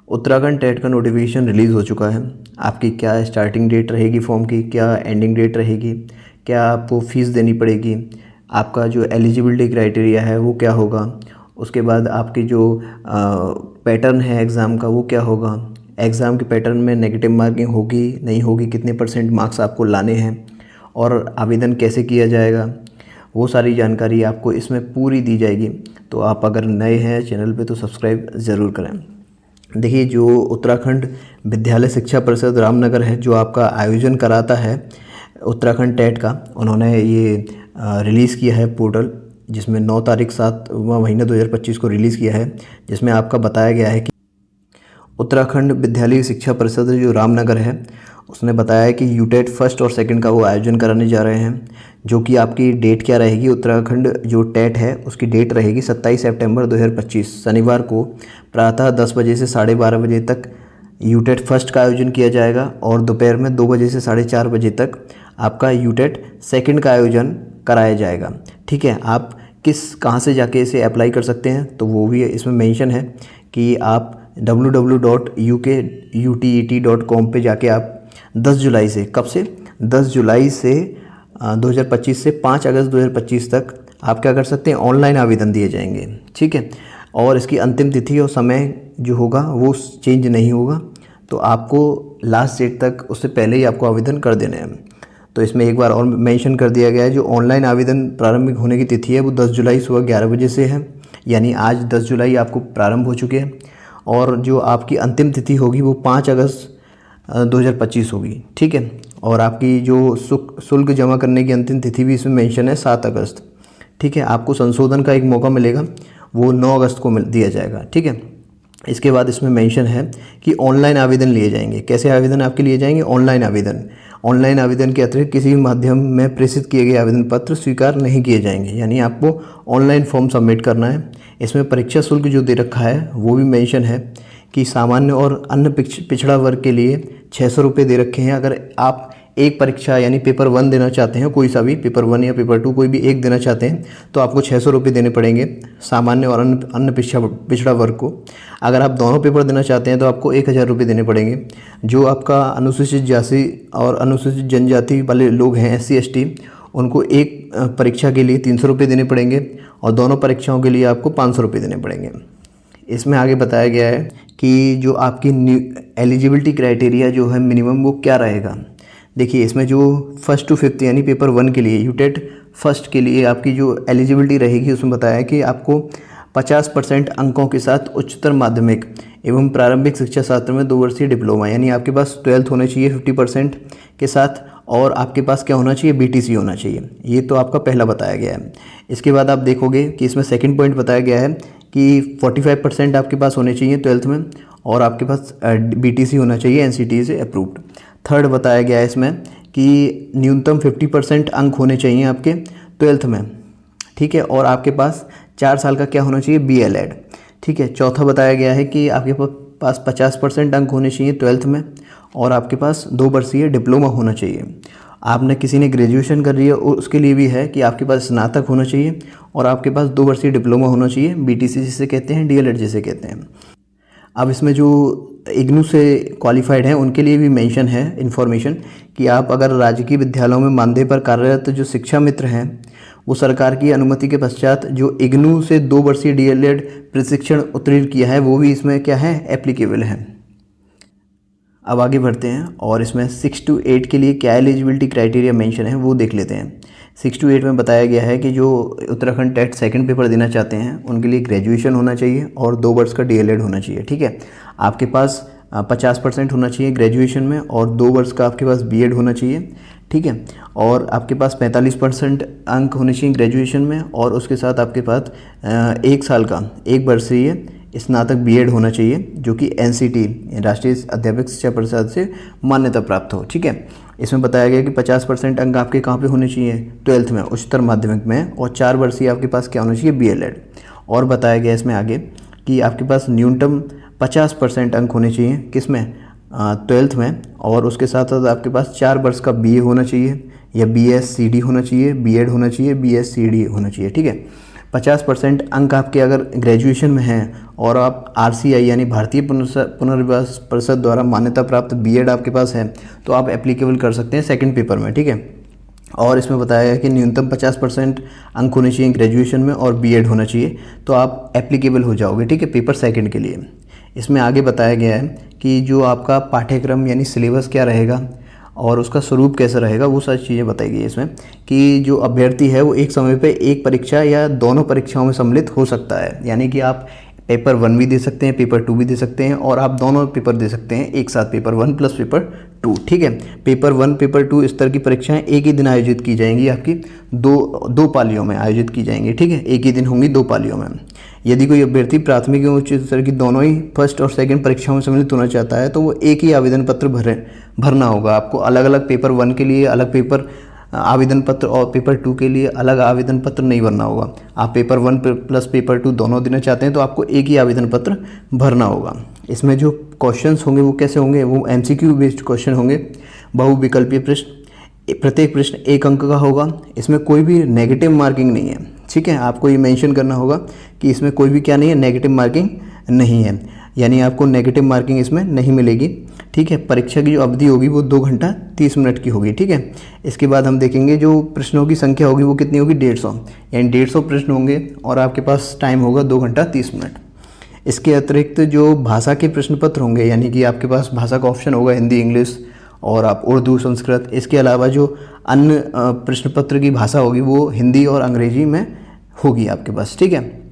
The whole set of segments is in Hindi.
उत्तराखंड टेट का नोटिफिकेशन रिलीज़ हो चुका है। आपकी क्या स्टार्टिंग डेट रहेगी फॉर्म की, क्या एंडिंग डेट रहेगी, क्या आपको फ़ीस देनी पड़ेगी, आपका जो एलिजिबिलिटी क्राइटेरिया है वो क्या होगा, उसके बाद आपकी जो पैटर्न है एग्ज़ाम का वो क्या होगा, एग्ज़ाम के पैटर्न में नेगेटिव मार्किंग होगी नहीं होगी, कितने % मार्क्स आपको लाने हैं और आवेदन कैसे किया जाएगा, वो सारी जानकारी आपको इसमें पूरी दी जाएगी। तो आप अगर नए हैं चैनल पे तो सब्सक्राइब ज़रूर करें। देखिए, जो उत्तराखंड विद्यालय शिक्षा परिषद रामनगर है जो आपका आयोजन कराता है उत्तराखंड टेट का, उन्होंने ये रिलीज़ किया है पोर्टल, जिसमें 9 तारीख 7वां महीना 2025 को रिलीज़ किया है, जिसमें आपका बताया गया है कि उत्तराखंड विद्यालय शिक्षा परिषद जो रामनगर है उसने बताया है कि यूटेट फर्स्ट और सेकंड का वो आयोजन कराने जा रहे हैं, जो कि आपकी डेट क्या रहेगी। उत्तराखंड जो टेट है उसकी डेट रहेगी 27 सितंबर 2025 शनिवार को प्रातः 10 बजे से 12:30 बजे तक यूटेट फर्स्ट का आयोजन किया जाएगा और दोपहर में 2 बजे से 4:30 बजे तक आपका यूटेट सेकंड का आयोजन कराया जाएगा। ठीक है, आप कहाँ से जाके इसे अप्लाई कर सकते हैं तो वो भी इसमें मेंशन है कि आप www.uket.com पे जाके आप 10 जुलाई से, कब से 10 जुलाई से 2025 से 5 अगस्त 2025 तक आप क्या कर सकते हैं, ऑनलाइन आवेदन दिए जाएंगे। ठीक है, और इसकी अंतिम तिथि और समय जो होगा वो चेंज नहीं होगा, तो आपको लास्ट डेट तक उससे पहले ही आपको आवेदन कर देने हैं। तो इसमें एक बार और मेंशन कर दिया गया है, जो ऑनलाइन आवेदन प्रारंभिक होने की तिथि है वो 10 जुलाई सुबह 11 बजे से है, यानी आज 10 जुलाई आपको प्रारंभ हो चुके हैं, और जो आपकी अंतिम तिथि होगी वो 5 अगस्त 2025 होगी। ठीक है, और आपकी जो शुल्क जमा करने की अंतिम तिथि भी इसमें मेंशन है 7 अगस्त। ठीक है, आपको संशोधन का एक मौका मिलेगा, वो 9 अगस्त को दिया जाएगा। ठीक है, इसके बाद इसमें मेंशन है कि ऑनलाइन आवेदन लिए जाएंगे। कैसे आवेदन आपके लिए जाएंगे, ऑनलाइन आवेदन के अतिरिक्त किसी भी माध्यम में प्रेषित किए गए आवेदन पत्र स्वीकार नहीं किए जाएंगे, यानी आपको ऑनलाइन फॉर्म सबमिट करना है। इसमें परीक्षा शुल्क जो दे रखा है वो भी मेंशन है कि सामान्य और अन्य पिछड़ा वर्ग के लिए 600 रुपये दे रखे हैं। अगर आप एक परीक्षा यानी पेपर 1 देना चाहते हैं, कोई सा भी पेपर 1 या पेपर 2 कोई भी एक देना चाहते हैं तो आपको 600 रुपये देने पड़ेंगे सामान्य और अन्य पिछड़ा वर्ग को। अगर आप दोनों पेपर देना चाहते हैं तो आपको 1000 रुपये देने पड़ेंगे। जो आपका अनुसूचित जाति और अनुसूचित जनजाति वाले लोग हैं SC ST, उनको एक परीक्षा के लिए 300 रुपये देने पड़ेंगे और दोनों परीक्षाओं के लिए आपको 500 रुपये देने पड़ेंगे। इसमें आगे बताया गया है कि जो आपकी एलिजिबिलिटी क्राइटेरिया जो है मिनिमम वो क्या रहेगा। देखिए, इसमें जो 1st to 5th यानी पेपर 1 के लिए यूटेट फर्स्ट के लिए आपकी जो एलिजिबिलिटी रहेगी उसमें बताया है कि आपको 50% अंकों के साथ उच्चतर माध्यमिक एवं प्रारंभिक शिक्षा शास्त्र में 2 वर्षीय डिप्लोमा, यानी आपके पास 12th होना चाहिए 50% के साथ, और आपके पास क्या होना चाहिए, BTC होना चाहिए। ये तो आपका पहला बताया गया है। इसके बाद आप देखोगे कि इसमें सेकंड पॉइंट बताया गया है कि 45% आपके पास होने चाहिए 12th में, और आपके पास BTC होना चाहिए NCTE से अप्रूव्ड। थर्ड बताया गया है इसमें कि न्यूनतम 50% अंक होने चाहिए आपके 12th में। ठीक है, और आपके पास 4 साल का क्या होना चाहिए, BLED। ठीक है, चौथा बताया गया है कि आपके पास 50% अंक होने चाहिए 12th में, और आपके पास 2 वर्षीय डिप्लोमा होना चाहिए। आपने किसी ने ग्रेजुएशन कर रही है उसके लिए भी है कि आपके पास स्नातक होना चाहिए और आपके पास 2 वर्षीय डिप्लोमा होना चाहिए, BTC जिसे कहते हैं, DLED जिसे कहते हैं। अब इसमें जो इग्नू से क्वालिफाइड हैं उनके लिए भी मेंशन है इन्फॉर्मेशन कि आप अगर राजकीय विद्यालयों में मानदेय पर कार्यरत जो शिक्षा मित्र हैं वो सरकार की अनुमति के पश्चात जो इग्नू से 2 वर्षीय DLED प्रशिक्षण उत्तीर्ण किया है वो भी इसमें क्या है, एप्लीकेबल है। अब आगे बढ़ते हैं और इसमें 6 to 8 के लिए क्या एलिजिबिलिटी क्राइटेरिया मेंशन है वो देख लेते हैं। 6 to 8 में बताया गया है कि जो उत्तराखंड टेट सेकंड पेपर देना चाहते हैं उनके लिए ग्रेजुएशन होना चाहिए और 2 वर्ष का DLED होना चाहिए। ठीक है, आपके पास 50% होना चाहिए ग्रेजुएशन में और 2 वर्ष का आपके पास BEd होना चाहिए। ठीक है, और आपके पास 45% अंक होने चाहिए ग्रेजुएशन में, और उसके साथ आपके पास 1 साल का 1 वर्षीय स्नातक BEd होना चाहिए जो कि NCT राष्ट्रीय अध्यापक शिक्षा परिषद से मान्यता प्राप्त हो। ठीक है, इसमें बताया गया कि 50% अंक आपके कहाँ पे होने चाहिए, 12th में, उच्चतर माध्यमिक में, और 4 वर्षीय आपके पास क्या होना चाहिए, BLED। और बताया गया इसमें आगे कि आपके पास न्यूनतम 50% अंक होने चाहिए किसमें, 12th में, और उसके साथ साथ आपके पास 4 वर्ष का BA होना चाहिए या BSCD होना चाहिए, BEd होना चाहिए, BSCD होना चाहिए। ठीक है, 50% अंक आपके अगर ग्रेजुएशन में हैं और आप RCI यानी भारतीय पुनर्विकास परिषद द्वारा मान्यता प्राप्त बीएड आपके पास है तो आप एप्लीकेबल कर सकते हैं सेकंड पेपर में, ठीक है। और इसमें बताया गया कि न्यूनतम 50% अंक होने चाहिए ग्रेजुएशन में और बीएड होना चाहिए, तो आप एप्लीकेबल हो जाओगे, ठीक है, पेपर सेकंड के लिए। इसमें आगे बताया गया है कि जो आपका पाठ्यक्रम यानी सिलेबस क्या रहेगा और उसका स्वरूप कैसा रहेगा, वो सारी चीज़ें बताई गई है इसमें, कि जो अभ्यर्थी है वो एक समय पे एक परीक्षा या दोनों परीक्षाओं में सम्मिलित हो सकता है। यानी कि आप पेपर 1 भी दे सकते हैं, पेपर 2 भी दे सकते हैं, और आप दोनों पेपर दे सकते हैं एक साथ, पेपर 1 प्लस पेपर 2, ठीक है। पेपर 1 पेपर 2 इस तरह की परीक्षाएं एक ही दिन आयोजित की जाएंगी, आपकी दो पालियों में आयोजित की जाएंगी, ठीक है, एक ही दिन होंगी 2 पालियों में। यदि कोई अभ्यर्थी प्राथमिक एवं उच्च स्तर की दोनों ही फर्स्ट और सेकंड परीक्षाओं में सम्मिलित होना चाहता है तो वो एक ही आवेदन पत्र भरना होगा। आपको अलग अलग पेपर 1 के लिए अलग पेपर आवेदन पत्र और पेपर 2 के लिए अलग आवेदन पत्र नहीं भरना होगा। आप पेपर 1 प्लस पेपर 2 दोनों देना चाहते हैं तो आपको एक ही आवेदन पत्र भरना होगा। इसमें जो क्वेश्चंस होंगे वो कैसे होंगे, वो MCQ बेस्ड क्वेश्चन होंगे, बहुविकल्पीय प्रश्न, प्रत्येक प्रश्न 1 अंक का होगा। इसमें कोई भी नेगेटिव मार्किंग नहीं है, ठीक है। आपको ये मेंशन करना होगा कि इसमें कोई भी क्या नहीं है, नेगेटिव मार्किंग नहीं है, यानी आपको नेगेटिव मार्किंग इसमें नहीं मिलेगी, ठीक है। परीक्षा की जो अवधि होगी वो 2 घंटा 30 मिनट की होगी, ठीक है। इसके बाद हम देखेंगे जो प्रश्नों की संख्या होगी वो कितनी होगी, 150, यानी 150 प्रश्न होंगे और आपके पास टाइम होगा 2 घंटा 30 मिनट। इसके अतिरिक्त जो भाषा के प्रश्न पत्र होंगे, यानी कि आपके पास भाषा का ऑप्शन होगा हिंदी, इंग्लिश और आप उर्दू, संस्कृत। इसके अलावा जो अन्य प्रश्न पत्र की भाषा होगी वो हिंदी और अंग्रेजी में होगी आपके पास, ठीक है।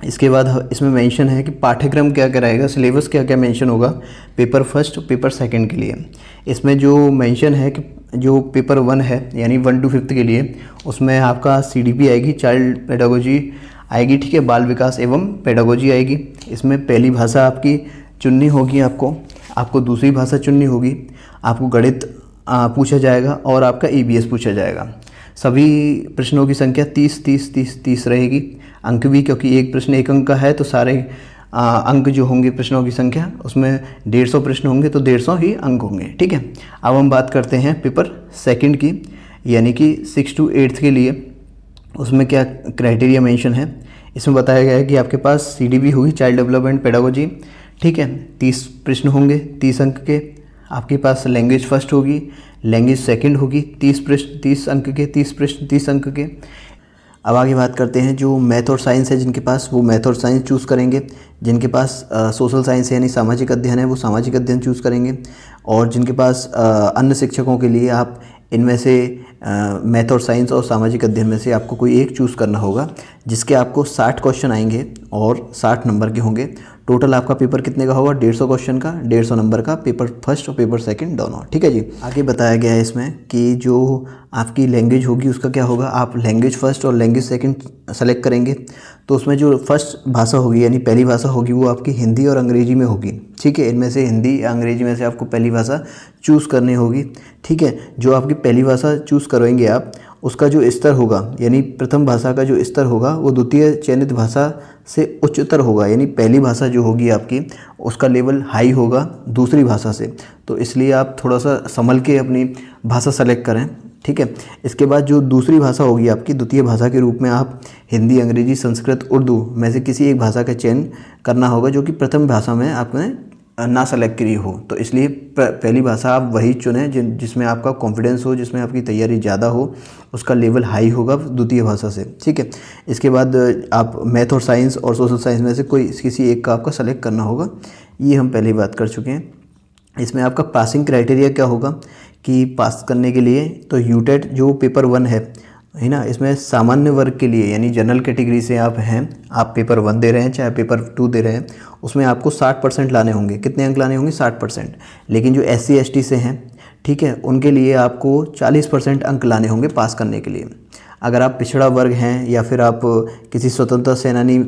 इसके बाद इसमें मेंशन है कि पाठ्यक्रम क्या क्या रहेगा, सिलेबस क्या क्या मेंशन होगा पेपर फर्स्ट पेपर सेकंड के लिए। इसमें जो मेंशन है कि जो पेपर 1 है यानी 1 to 5th के लिए, उसमें आपका CDP आएगी, चाइल्ड पेडागोजी आएगी, ठीक है, बाल विकास एवं पेडागोजी आएगी। इसमें पहली भाषा आपकी चुननी होगी, आपको दूसरी भाषा चुननी होगी, आपको गणित पूछा जाएगा और आपका EBS पूछा जाएगा। सभी प्रश्नों की संख्या 30 रहेगी। अंक भी, क्योंकि एक प्रश्न 1 अंक का है तो सारे अंक जो होंगे प्रश्नों की संख्या उसमें 150 प्रश्न होंगे तो 150 ही अंक होंगे, ठीक है। अब हम बात करते हैं पेपर सेकंड की, यानी कि 6 to 8th के लिए। उसमें क्या क्राइटेरिया मेंशन है, इसमें बताया गया है कि आपके पास CDP होगी, चाइल्ड डेवलपमेंट पेडागोजी, ठीक है। 30 प्रश्न होंगे 30 अंक के। आपके पास लैंग्वेज फर्स्ट होगी, लैंग्वेज सेकंड होगी, 30 प्रश्न 30 अंक के, 30 प्रश्न 30 अंक के। अब आगे बात करते हैं जो मैथ और साइंस है जिनके पास, वो मैथ और साइंस चूज़ करेंगे। जिनके पास सोशल साइंस है यानी सामाजिक अध्ययन है वो सामाजिक अध्ययन चूज़ करेंगे। और जिनके पास अन्य शिक्षकों के लिए आप इनमें से मैथ और साइंस और सामाजिक अध्ययन में से आपको कोई एक चूज़ करना होगा, जिसके आपको 60 क्वेश्चन आएंगे और 60 नंबर के होंगे। टोटल आपका पेपर कितने का होगा, 150 क्वेश्चन का, 150 नंबर का, पेपर फर्स्ट और पेपर सेकंड दोनों, ठीक है जी। आगे बताया गया है इसमें कि जो आपकी लैंग्वेज होगी उसका क्या होगा, आप लैंग्वेज फर्स्ट और लैंग्वेज सेकंड सेलेक्ट करेंगे। तो उसमें जो फर्स्ट भाषा होगी यानी पहली भाषा होगी वो आपकी हिंदी और अंग्रेजी में होगी, ठीक है। इनमें से हिंदी या अंग्रेजी में से आपको पहली भाषा चूज़ करनी होगी, ठीक है। जो आपकी पहली भाषा चूज़ करेंगे आप, उसका जो स्तर होगा यानी प्रथम भाषा का जो स्तर होगा वो द्वितीय चयनित भाषा से उच्चतर होगा, यानी पहली भाषा जो होगी आपकी उसका लेवल हाई होगा दूसरी भाषा से। तो इसलिए आप थोड़ा सा संभल के अपनी भाषा सेलेक्ट करें, ठीक है। इसके बाद जो दूसरी भाषा होगी आपकी द्वितीय भाषा के रूप में आप हिंदी, अंग्रेजी, संस्कृत, उर्दू में से किसी एक भाषा का चयन करना होगा जो कि प्रथम भाषा में आपने ना सेलेक्ट करी हो। तो इसलिए पहली भाषा आप वही चुनें जिसमें आपका कॉन्फिडेंस हो, जिसमें आपकी तैयारी ज़्यादा हो, उसका लेवल हाई होगा द्वितीय भाषा से, ठीक है। इसके बाद आप मैथ और साइंस और सोशल साइंस में से कोई किसी एक का आपका सेलेक्ट करना होगा। ये हम पहले ही बात कर चुके हैं। इसमें आपका पासिंग क्राइटेरिया क्या होगा कि पास करने के लिए तो यूटेट जो पेपर 1 है ना, इसमें सामान्य वर्ग के लिए यानी जनरल कैटेगरी से आप हैं, आप पेपर 1 दे रहे हैं चाहे पेपर 2 दे रहे हैं, उसमें आपको 60% लाने होंगे। कितने अंक लाने होंगे, 60%। लेकिन जो SC ST से हैं, ठीक है, उनके लिए आपको 40% अंक लाने होंगे पास करने के लिए। अगर आप पिछड़ा वर्ग हैं या फिर आप किसी स्वतंत्रता सेनानी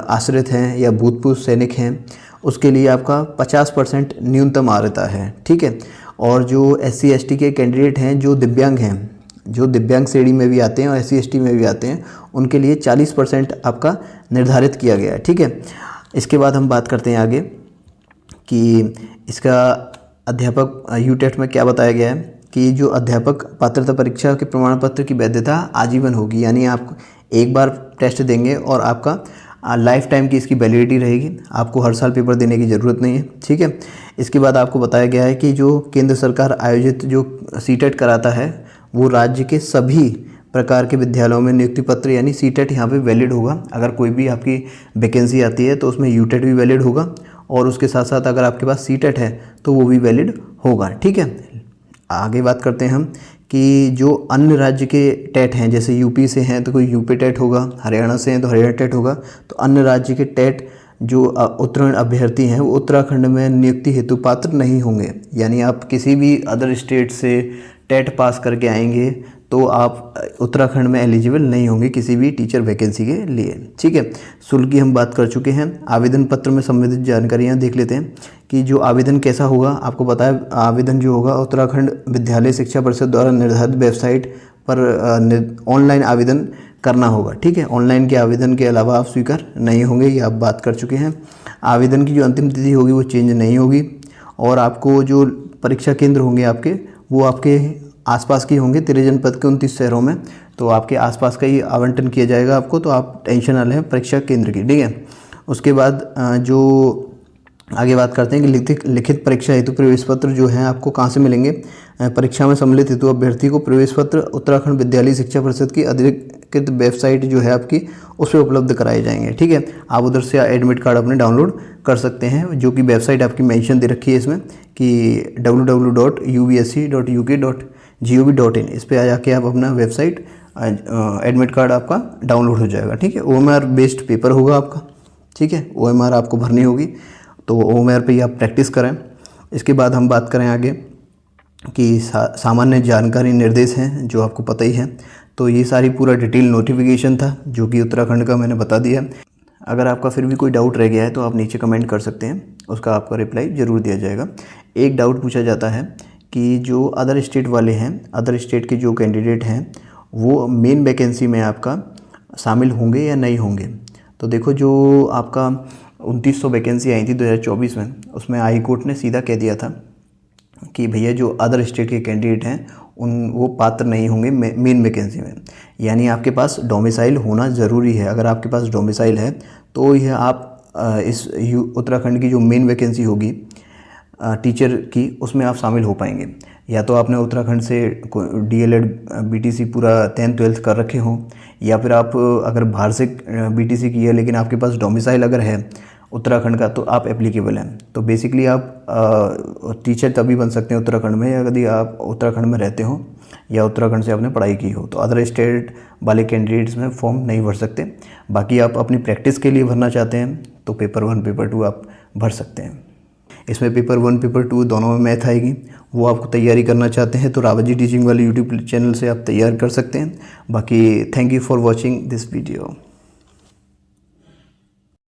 आश्रित हैं या भूतपूर्व सैनिक हैं, उसके लिए आपका 50% न्यूनतम आर्हता है, ठीक है। और जो SC ST के कैंडिडेट हैं जो दिव्यांग हैं, जो दिव्यांग श्रेणी में भी आते हैं और SC ST में भी आते हैं, उनके लिए 40% आपका निर्धारित किया गया है, ठीक है। इसके बाद हम बात करते हैं आगे कि इसका अध्यापक यूटेट में क्या बताया गया है कि जो अध्यापक पात्रता परीक्षा के प्रमाण पत्र की वैधता आजीवन होगी, यानी आप एक बार टेस्ट देंगे और आपका लाइफ टाइम की इसकी वैलिडिटी रहेगी, आपको हर साल पेपर देने की ज़रूरत नहीं है। ठीक है। इसके बाद आपको बताया गया है कि जो केंद्र सरकार आयोजित जो सीटेट कराता है वो राज्य के सभी प्रकार के विद्यालयों में नियुक्ति पत्र यानी सीटेट यहाँ पे वैलिड होगा। अगर कोई भी आपकी वैकेंसी आती है तो उसमें यूटेट भी वैलिड होगा, और उसके साथ साथ अगर आपके पास सीटेट है तो वो भी वैलिड होगा। ठीक है। आगे बात करते हैं हम कि जो अन्य राज्य के टेट हैं, जैसे यूपी से हैं तो कोई यूपी टेट होगा, हरियाणा से हैं तो हरियाणा टेट होगा। तो अन्य राज्य के टेट जो उत्तीर्ण अभ्यर्थी हैं वो उत्तराखंड में नियुक्ति हेतु पात्र नहीं होंगे। यानी आप किसी भी अदर स्टेट से टेट पास करके आएंगे तो आप उत्तराखंड में एलिजिबल नहीं होंगे किसी भी टीचर वैकेंसी के लिए। ठीक है। शुल्क की हम बात कर चुके हैं। आवेदन पत्र में संबंधित जानकारियाँ देख लेते हैं कि जो आवेदन कैसा होगा। आपको पता है आवेदन जो होगा उत्तराखंड विद्यालय शिक्षा परिषद द्वारा निर्धारित वेबसाइट पर ऑनलाइन आवेदन करना होगा। ठीक है। ऑनलाइन के आवेदन के अलावा आप स्वीकार नहीं होंगे, ये आप बात कर चुके हैं। आवेदन की जो अंतिम तिथि होगी वो चेंज नहीं होगी, और आपको जो परीक्षा केंद्र होंगे आपके वो आपके आसपास के होंगे। 13 जनपद के 29 शहरों में, तो आपके आसपास का ही आवंटन किया जाएगा आपको, तो आप टेंशन ना लें परीक्षा केंद्र की। ठीक है। उसके बाद जो आगे बात करते हैं कि लिखित परीक्षा हेतु प्रवेश पत्र जो है आपको कहाँ से मिलेंगे। परीक्षा में सम्मिलित हेतु अभ्यर्थी को प्रवेश पत्र उत्तराखंड विद्यालय शिक्षा परिषद की अधिकृत वेबसाइट जो है आपकी उस पर उपलब्ध कराए जाएंगे। ठीक है। आप उधर से एडमिट कार्ड अपने डाउनलोड कर सकते हैं, जो कि वेबसाइट आपकी मेंशन दे रखी है इसमें कि www.ubsc.uk.gov.in, इस पर आ जाके आप अपना वेबसाइट एडमिट कार्ड आपका डाउनलोड हो जाएगा। ठीक है। OMR बेस्ड पेपर होगा आपका। ठीक है। OMR आपको भरनी होगी, तो OMR पे ही आप प्रैक्टिस करें। इसके बाद हम बात करें आगे कि सामान्य जानकारी निर्देश हैं जो आपको पता ही है। तो ये सारी पूरा डिटेल नोटिफिकेशन था जो कि उत्तराखंड का मैंने बता दिया। अगर आपका फिर भी कोई डाउट रह गया है तो आप नीचे कमेंट कर सकते हैं, उसका आपका रिप्लाई ज़रूर दिया जाएगा। एक डाउट पूछा जाता है कि जो अदर स्टेट वाले हैं, अदर स्टेट के जो कैंडिडेट हैं वो मेन वैकेंसी में आपका शामिल होंगे या नहीं होंगे। तो देखो, जो आपका 2900 वैकेंसी आई थी 2024 में, उसमें हाई कोर्ट ने सीधा कह दिया था कि भैया जो अदर स्टेट के कैंडिडेट हैं वो पात्र नहीं होंगे मेन वैकेंसी में। यानी आपके पास डोमिसाइल होना ज़रूरी है। अगर आपके पास डोमिसाइल है तो यह आप इस उत्तराखंड की जो मेन वैकेंसी होगी टीचर की, उसमें आप शामिल हो पाएंगे। या तो आपने उत्तराखंड से DLED BTC पूरा 10th 12th कर रखे हों, या फिर आप अगर बाहर से BTC की है लेकिन आपके पास डोमिसाइल अगर है उत्तराखंड का तो आप एप्लीकेबल हैं। तो बेसिकली आप टीचर तभी बन सकते हैं उत्तराखंड में यदि आप उत्तराखंड में रहते हो या उत्तराखंड से आपने पढ़ाई की हो। तो अदर स्टेट वाले कैंडिडेट्स में फॉर्म नहीं भर सकते। बाकी आप अपनी प्रैक्टिस के लिए भरना चाहते हैं तो पेपर 1 पेपर 2 आप भर सकते हैं। इसमें पेपर 1 पेपर 2 दोनों में मैथ आएगी। वो आपको तैयारी करना चाहते हैं तो रावत जी टीचिंग वाले यूट्यूब चैनल से आप तैयार कर सकते हैं। बाकी thank you for watching this video.